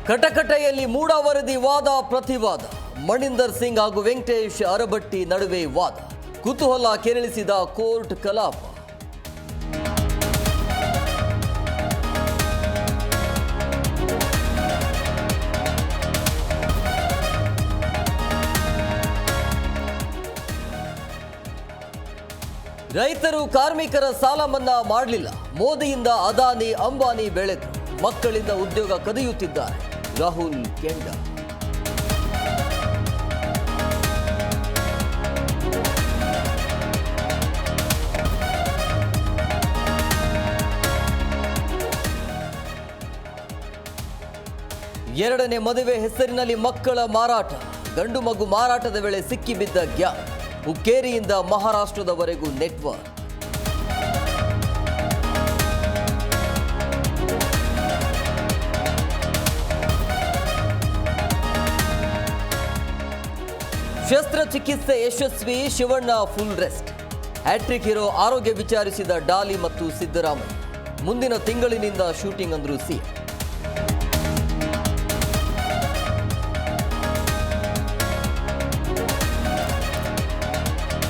ಕಟಕಟೆಯಲ್ಲಿ ಮೂಡ ವರದಿ ವಾದ ಪ್ರತಿವಾದ. ಮಣಿಂದರ್ ಸಿಂಗ್ ಹಾಗೂ ವೆಂಕಟೇಶ್ ಅರಬಟ್ಟಿ ನಡುವೆ ವಾದ. ಕುತೂಹಲ ಕೆರಳಿಸಿದ ಕೋರ್ಟ್ ಕಲಾಪ. ರೈತರು ಕಾರ್ಮಿಕರ ಸಾಲ ಮನ್ನಾ ಮಾಡಲಿಲ್ಲ. ಮೋದಿಯಿಂದ ಅದಾನಿ ಅಂಬಾನಿ ಬೆಳೆದು ಮಕ್ಕಳಿಂದ ಉದ್ಯೋಗ ಕದಿಯುತ್ತಿದ್ದಾರೆ. ರಾಹುಲ್ ಕೆಂಡ. ಎರಡನೇ ಮದುವೆ ಹೆಸರಿನಲ್ಲಿ ಮಕ್ಕಳ ಮಾರಾಟ. ಗಂಡು ಮಗು ಮಾರಾಟದ ವೇಳೆ ಸಿಕ್ಕಿಬಿದ್ದ ಗ್ಯಾಂಗ್. ಹುಕ್ಕೇರಿಯಿಂದ ಮಹಾರಾಷ್ಟ್ರದವರೆಗೂ ನೆಟ್ವರ್ಕ್. ಶಸ್ತ್ರಚಿಕಿತ್ಸೆ ಯಶಸ್ವಿ, Shivanna full rest. Hattrick hero ಆರೋಗ್ಯ ವಿಚಾರಿಸಿದ ಡಾಲಿ ಮತ್ತು ಸಿದ್ದರಾಮಯ್ಯ. ಮುಂದಿನ ತಿಂಗಳಿನಿಂದ ಶೂಟಿಂಗ್ ಅಂದ್ರು ಸಿಎಂ.